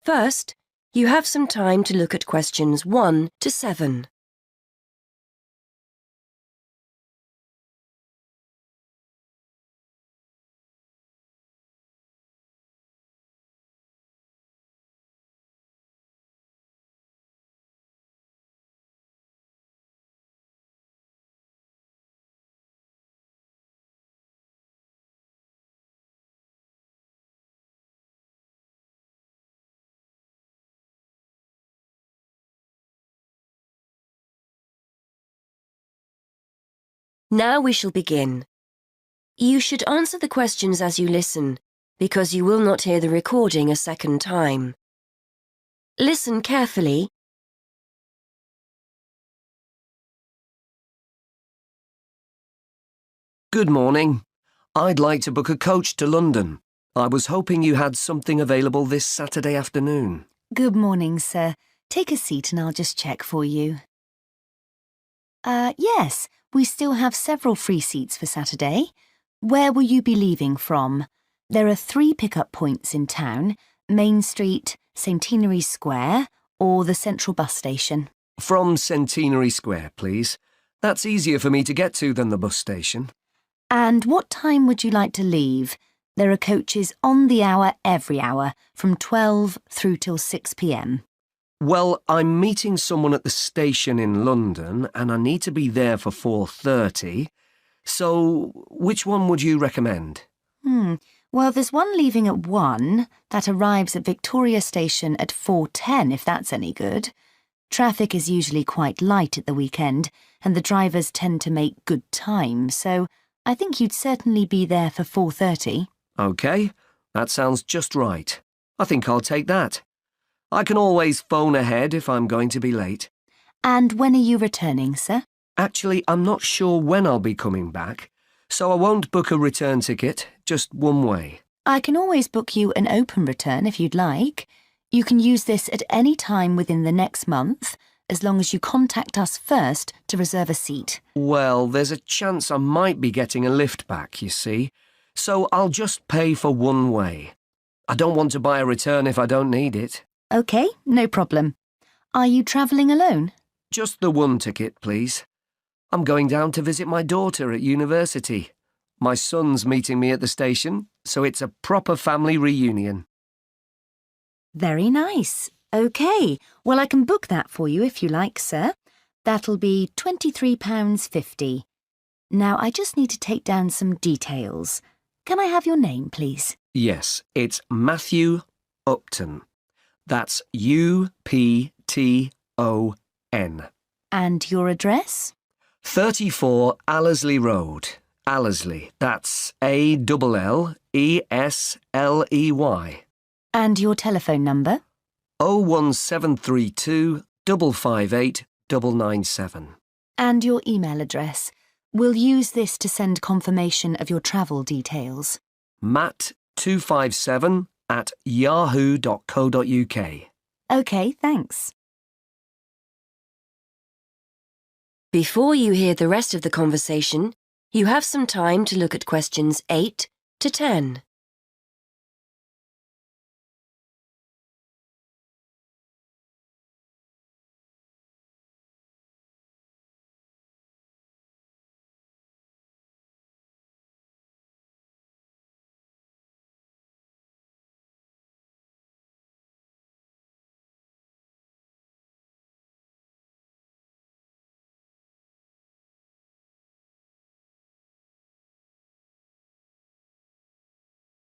First, you have some time to look at questions 1 to 7. Now we shall begin. You should answer the questions as you listen, because you will not hear the recording a second time. Listen carefully. Good morning. I'd like to book a coach to London. I was hoping you had something available this Saturday afternoon. Good morning, sir. Take a seat and I'll just check for you. Yes, we still have several free seats for Saturday. Where will you be leaving from? There are 3 pickup points in town: Main Street, Centenary Square, or the Central Bus Station. From Centenary Square, please. That's easier for me to get to than the bus station. And what time would you like to leave? There are coaches on the hour every hour, from 12 through till 6 p.m. Well, I'm meeting someone at the station in London and I need to be there for 4:30. So, which one would you recommend? Well, there's one leaving at 1 that arrives at Victoria Station at 4:10, if that's any good. Traffic is usually quite light at the weekend and the drivers tend to make good time, so I think you'd certainly be there for 4:30. OK, that sounds just right. I think I'll take that. I can always phone ahead if I'm going to be late. And when are you returning, sir? Actually, I'm not sure when I'll be coming back, so I won't book a return ticket, just one way. I can always book you an open return if you'd like. You can use this at any time within the next month, as long as you contact us first to reserve a seat. Well, there's a chance I might be getting a lift back, you see, so I'll just pay for one way. I don't want to buy a return if I don't need it. OK, no problem. Are you travelling alone? Just the one ticket, please. I'm going down to visit my daughter at university. My son's meeting me at the station, so it's a proper family reunion. Very nice. OK, well, I can book that for you if you like, sir. That'll be £23.50. Now, I just need to take down some details. Can I have your name, please? Yes, it's Matthew Upton. That's U-P-T-O-N. And your address? 34 Allesley Road. Allesley, that's A-L-L-E-S-L-E-Y. And your telephone number? 01732 558 997. And your email address. We'll use this to send confirmation of your travel details. matt257@yahoo.co.uk. OK, thanks. Before you hear the rest of the conversation, you have some time to look at questions 8 to 10.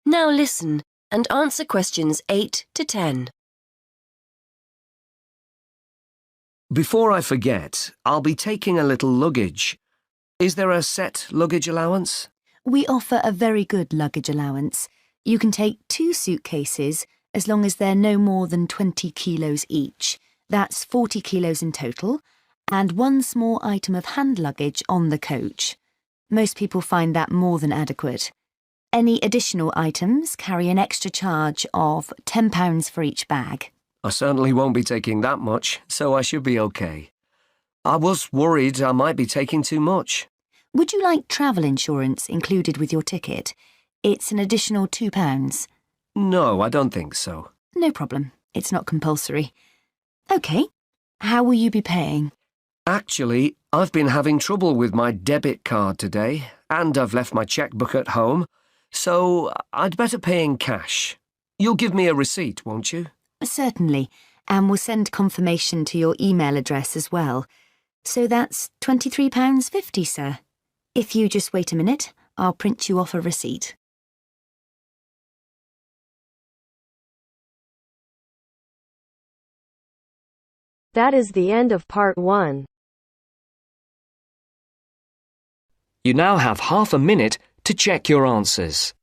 Now listen and answer questions 8 to 10. Before I forget, I'll be taking a little luggage. Is there a set luggage allowance? We offer a very good luggage allowance. You can take 2 suitcases as long as they're no more than 20 kilos each. That's 40 kilos in total, and 1 small item of hand luggage on the coach. Most people find that more than adequate. Any additional items carry an extra charge of £10 for each bag. I certainly won't be taking that much, so I should be OK. I was worried I might be taking too much. Would you like travel insurance included with your ticket? It's an additional £2. No, I don't think so. No problem. It's not compulsory. OK, how will you be paying? Actually, I've been having trouble with my debit card today, and I've left my checkbook at home, so I'd better pay in cash. You'll give me a receipt, won't you? Certainly, and we'll send confirmation to your email address as well. So that's £23.50, sir. If you just wait a minute, I'll print you off a receipt. That is the end of part 1. You now have half a minute to check your answers.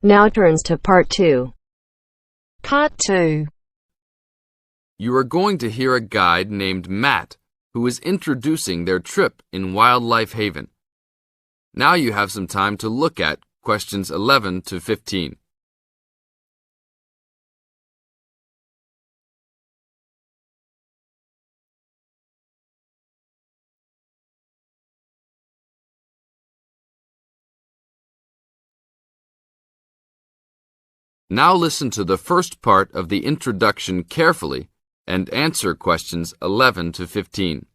Now turns to part 2. Part 2. You are going to hear a guide named Matt who is introducing their trip in Wildlife Haven. Now you have some time to look at questions 11 to 15. Now listen to the first part of the introduction carefully and answer questions 11 to 15.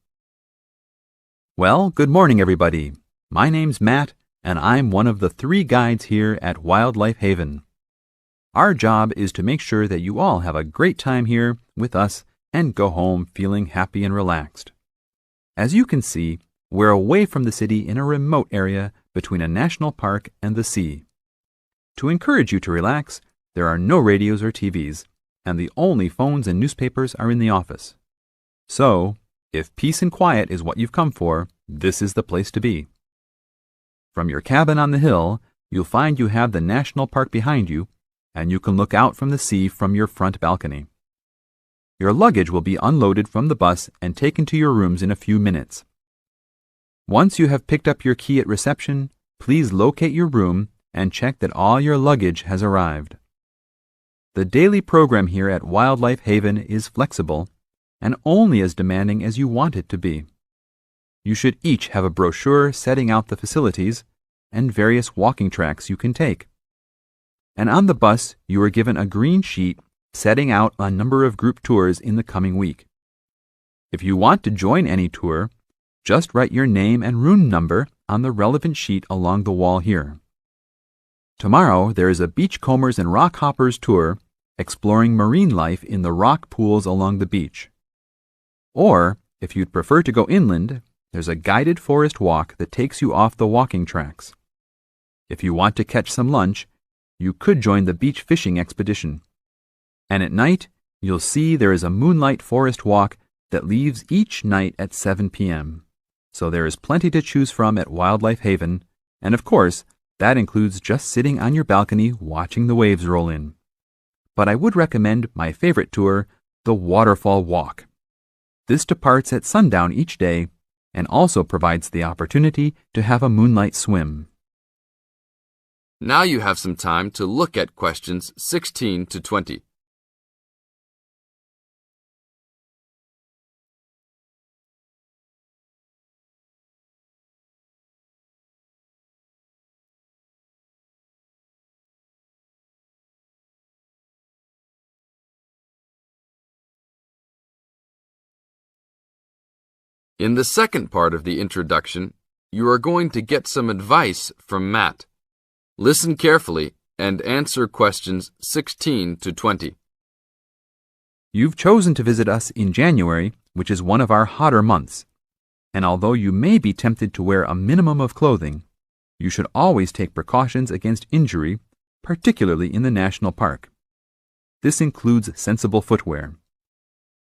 Well, good morning, everybody. My name's Matt, and I'm one of the 3 guides here at Wildlife Haven. Our job is to make sure that you all have a great time here with us and go home feeling happy and relaxed. As you can see, we're away from the city in a remote area between a national park and the sea. To encourage you to relax, there are no radios or TVs, and the only phones and newspapers are in the office. So, if peace and quiet is what you've come for, this is the place to be. From your cabin on the hill, you'll find you have the national park behind you, and you can look out from the sea from your front balcony. Your luggage will be unloaded from the bus and taken to your rooms in a few minutes. Once you have picked up your key at reception, please locate your room and check that all your luggage has arrived. The daily program here at Wildlife Haven is flexible and only as demanding as you want it to be. You should each have a brochure setting out the facilities and various walking tracks you can take. And on the bus, you are given a green sheet setting out a number of group tours in the coming week. If you want to join any tour, just write your name and room number on the relevant sheet along the wall here. Tomorrow, there is a beachcombers and rock hoppers tour exploring marine life in the rock pools along the beach. Or, if you'd prefer to go inland, there's a guided forest walk that takes you off the walking tracks. If you want to catch some lunch, you could join the beach fishing expedition. And at night, you'll see there is a moonlight forest walk that leaves each night at 7 p.m. So there is plenty to choose from at Wildlife Haven, and of course, that includes just sitting on your balcony watching the waves roll in. But I would recommend my favorite tour, the Waterfall Walk. This departs at sundown each day and also provides the opportunity to have a moonlight swim. Now you have some time to look at questions 16 to 20. In the second part of the introduction, you are going to get some advice from Matt. Listen carefully and answer questions 16 to 20. You've chosen to visit us in January, which is one of our hotter months. And although you may be tempted to wear a minimum of clothing, you should always take precautions against injury, particularly in the national park. This includes sensible footwear.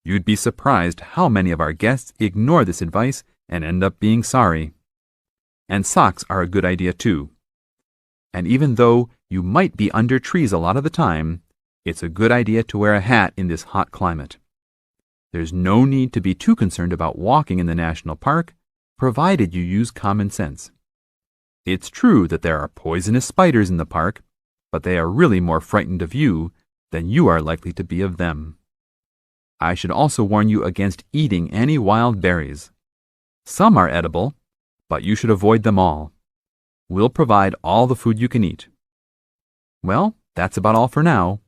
You'd be surprised how many of our guests ignore this advice and end up being sorry. And socks are a good idea too. And even though you might be under trees a lot of the time, it's a good idea to wear a hat in this hot climate. There's no need to be too concerned about walking in the national park, provided you use common sense. It's true that there are poisonous spiders in the park, but they are really more frightened of you than you are likely to be of them. I should also warn you against eating any wild berries. Some are edible, but you should avoid them all. We'll provide all the food you can eat. Well, that's about all for now.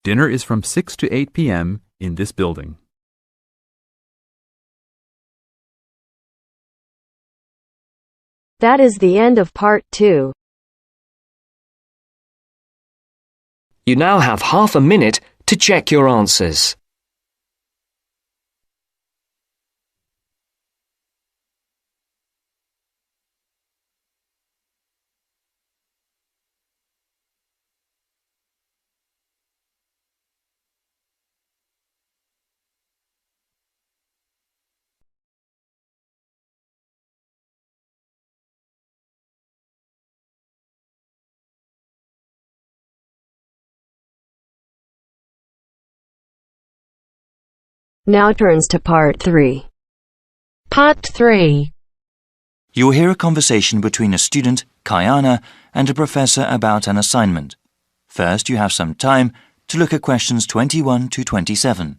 Dinner is from 6 to 8 p.m. in this building. That is the end of part 2. You now have half a minute to check your answers. Now turns to part 3. Part 3. You will hear a conversation between a student, Kayana, and a professor about an assignment. First, you have some time to look at questions 21 to 27.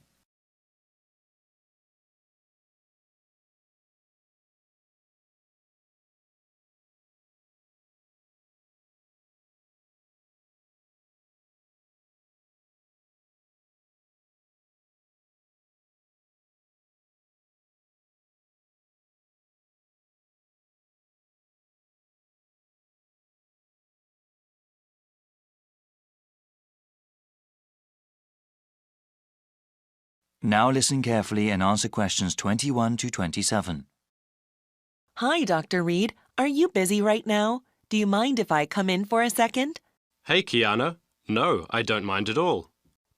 Now listen carefully and answer questions 21 to 27. Hi, Dr. Reed. Are you busy right now? Do you mind if I come in for a second? Hey, Kiana. No, I don't mind at all.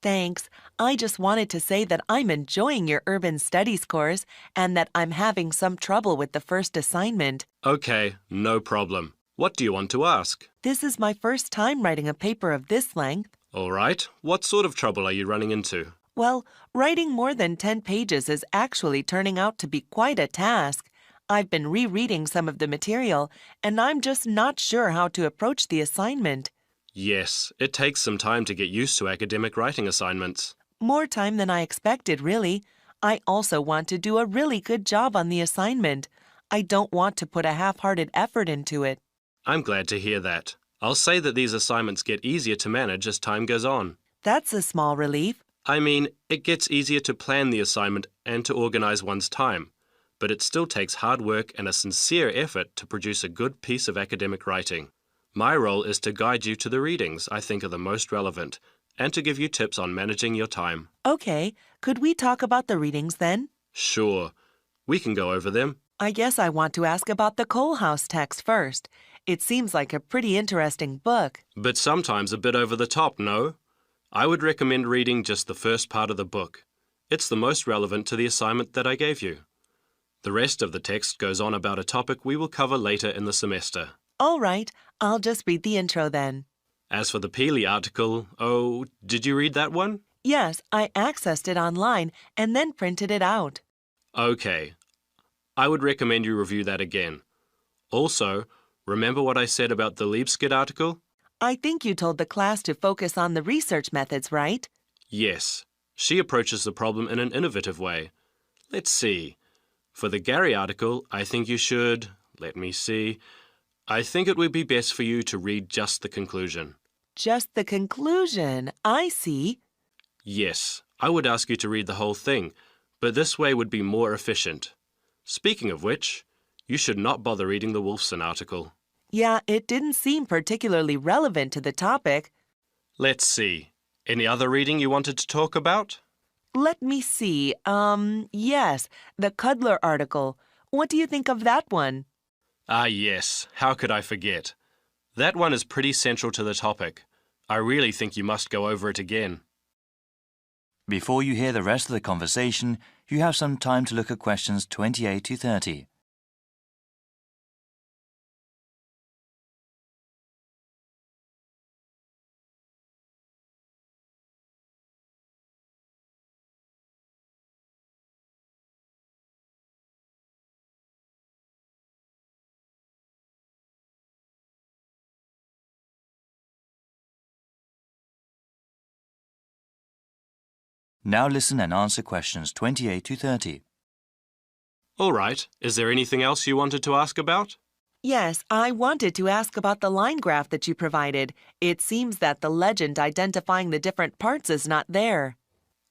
Thanks. I just wanted to say that I'm enjoying your urban studies course and that I'm having some trouble with the first assignment. Okay, no problem. What do you want to ask? This is my first time writing a paper of this length. All right. What sort of trouble are you running into? Well, writing more than 10 pages is actually turning out to be quite a task. I've been rereading some of the material, and I'm just not sure how to approach the assignment. Yes, it takes some time to get used to academic writing assignments. More time than I expected, really. I also want to do a really good job on the assignment. I don't want to put a half-hearted effort into it. I'm glad to hear that. I'll say that these assignments get easier to manage as time goes on. That's a small relief. I mean, it gets easier to plan the assignment and to organize one's time, but it still takes hard work and a sincere effort to produce a good piece of academic writing. My role is to guide you to the readings I think are the most relevant and to give you tips on managing your time. Okay, could we talk about the readings then? Sure, we can go over them. I guess I want to ask about the Coal House text first. It seems like a pretty interesting book. But sometimes a bit over the top, no? I would recommend reading just the first part of the book. It's the most relevant to the assignment that I gave you. The rest of the text goes on about a topic we will cover later in the semester. All right, I'll just read the intro then. As for the Peely article, oh, did you read that one? Yes, I accessed it online and then printed it out. Okay. I would recommend you review that again. Also, remember what I said about the Liebskid article? I think you told the class to focus on the research methods, right? Yes. She approaches the problem in an innovative way. Let's see. For the Gary article, I think you should... Let me see. I think it would be best for you to read just the conclusion. Just the conclusion. I see. Yes, I would ask you to read the whole thing, but this way would be more efficient. Speaking of which, you should not bother reading the Wolfson article. Yeah, it didn't seem particularly relevant to the topic. Let's see. Any other reading you wanted to talk about? Let me see. Yes, the Cudler article. What do you think of that one? Ah, yes. How could I forget? That one is pretty central to the topic. I really think you must go over it again. Before you hear the rest of the conversation, you have some time to look at questions 28 to 30. Now listen and answer questions 28 to 30. All right. Is there anything else you wanted to ask about? Yes, I wanted to ask about the line graph that you provided. It seems that the legend identifying the different parts is not there.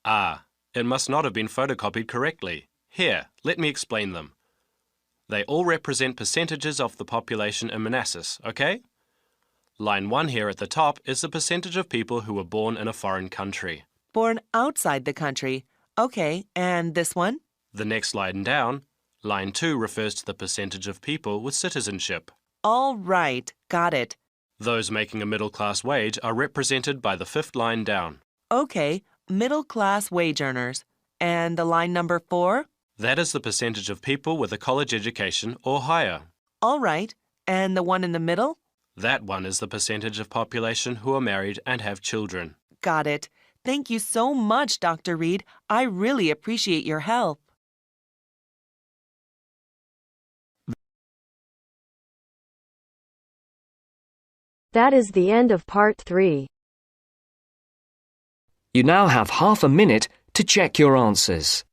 Ah, it must not have been photocopied correctly. Here, let me explain them. They all represent percentages of the population in Manassas, okay? Line 1 here at the top is the percentage of people who were born in a foreign country. Born outside the country. Okay, and this one? The next line down, line 2 refers to the percentage of people with citizenship. All right, got it. Those making a middle-class wage are represented by the fifth line down. Okay, middle-class wage earners. And the line number 4? That is the percentage of people with a college education or higher. All right, and the one in the middle? That one is the percentage of population who are married and have children. Got it. Thank you so much, Dr. Reed. I really appreciate your help. That is the end of part 3. You now have half a minute to check your answers.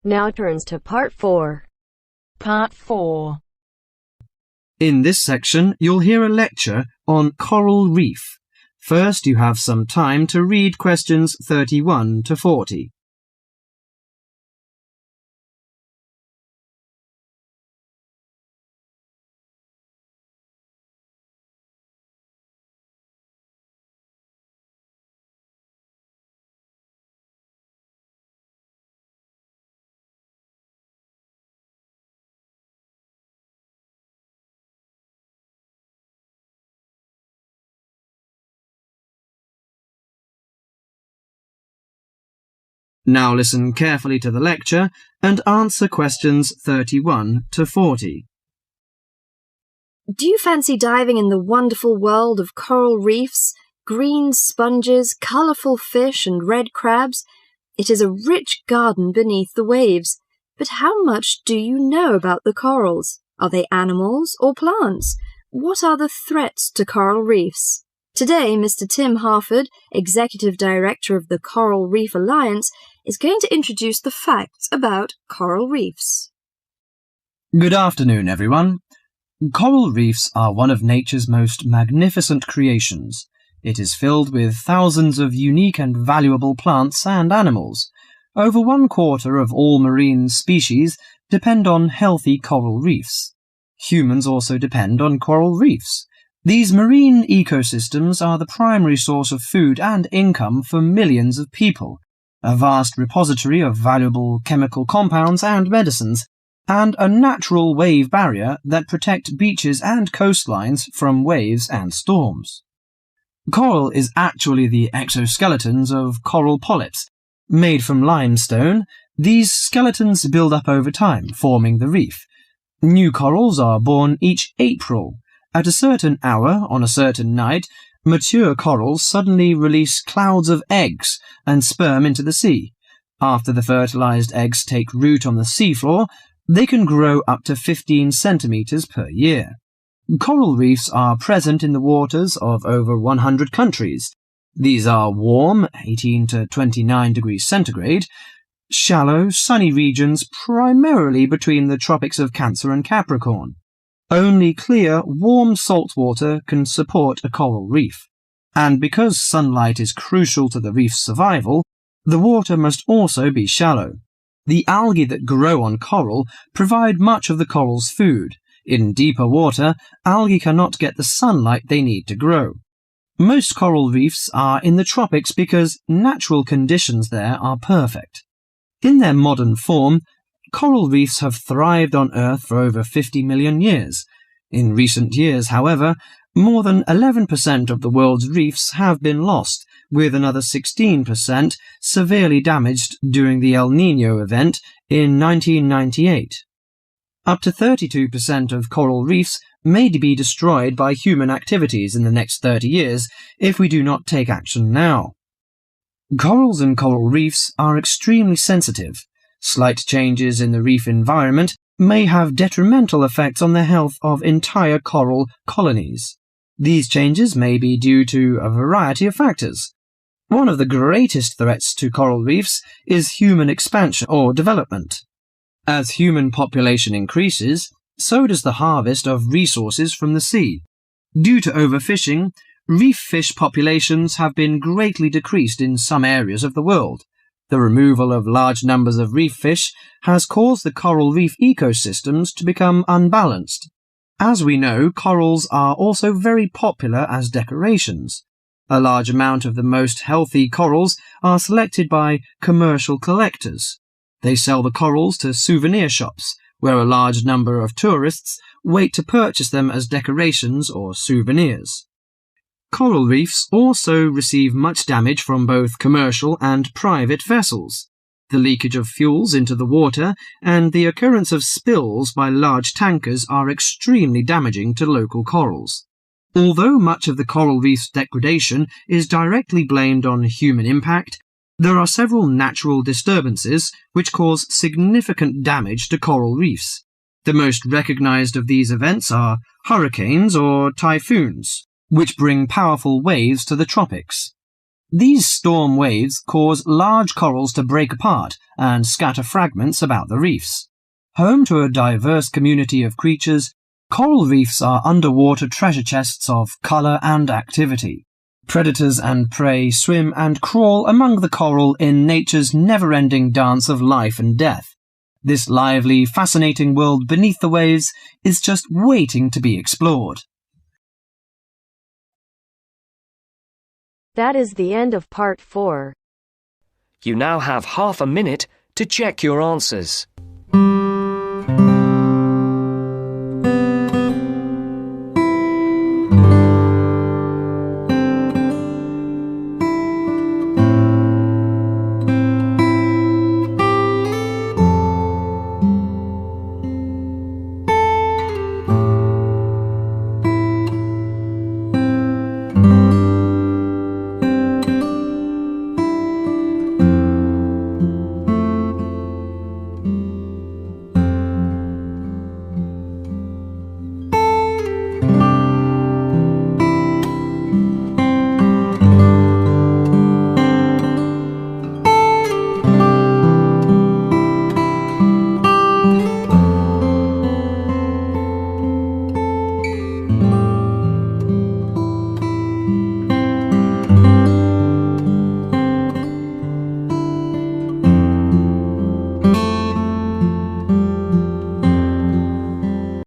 Now turns to part 4. Part 4. In this section, you'll hear a lecture on coral reef. First, you have some time to read questions 31 to 40. Now listen carefully to the lecture and answer questions 31 to 40. Do you fancy diving in the wonderful world of coral reefs, green sponges, colourful fish and red crabs? It is a rich garden beneath the waves. But how much do you know about the corals? Are they animals or plants? What are the threats to coral reefs? Today, Mr. Tim Harford, Executive Director of the Coral Reef Alliance, is going to introduce the facts about coral reefs. Good afternoon, everyone. Coral reefs are one of nature's most magnificent creations. It is filled with thousands of unique and valuable plants and animals. Over 1/4 of all marine species depend on healthy coral reefs. Humans also depend on coral reefs. These marine ecosystems are the primary source of food and income for millions of people, a vast repository of valuable chemical compounds and medicines, and a natural wave barrier that protect beaches and coastlines from waves and storms. Coral is actually the exoskeletons of coral polyps. Made from limestone, these skeletons build up over time, forming the reef. New corals are born each April. At a certain hour, on a certain night, mature corals suddenly release clouds of eggs and sperm into the sea. After the fertilized eggs take root on the seafloor, they can grow up to 15 centimeters per year. Coral reefs are present in the waters of over 100 countries. These are warm, 18 to 29 degrees centigrade, shallow, sunny regions primarily between the tropics of Cancer and Capricorn. Only clear, warm salt water can support a coral reef. And because sunlight is crucial to the reef's survival, the water must also be shallow. The algae that grow on coral provide much of the coral's food. In deeper water, algae cannot get the sunlight they need to grow. Most coral reefs are in the tropics because natural conditions there are perfect. In their modern form, coral reefs have thrived on Earth for over 50 million years. In recent years, however, More than 11% of the world's reefs have been lost, with another 16% severely damaged during the El Niño event in 1998. Up to 32% of coral reefs may be destroyed by human activities in the next 30 years if we do not take action now. Corals and coral reefs are extremely sensitive. Slight changes in the reef environment may have detrimental effects on the health of entire coral colonies. These changes may be due to a variety of factors. One of the greatest threats to coral reefs is human expansion or development. As human population increases, so does the harvest of resources from the sea. Due to overfishing, reef fish populations have been greatly decreased in some areas of the world. The removal of large numbers of reef fish has caused the coral reef ecosystems to become unbalanced. As we know, corals are also very popular as decorations. A large amount of the most healthy corals are selected by commercial collectors. They sell the corals to souvenir shops, where a large number of tourists wait to purchase them as decorations or souvenirs. Coral reefs also receive much damage from both commercial and private vessels. The leakage of fuels into the water and the occurrence of spills by large tankers are extremely damaging to local corals. Although much of the coral reef's degradation is directly blamed on human impact, there are several natural disturbances which cause significant damage to coral reefs. The most recognized of these events are hurricanes or typhoons, which bring powerful waves to the tropics. These storm waves cause large corals to break apart and scatter fragments about the reefs. Home to a diverse community of creatures, coral reefs are underwater treasure chests of colour and activity. Predators and prey swim and crawl among the coral in nature's never-ending dance of life and death. This lively, fascinating world beneath the waves is just waiting to be explored. That is the end of part 4. You now have half a minute to check your answers.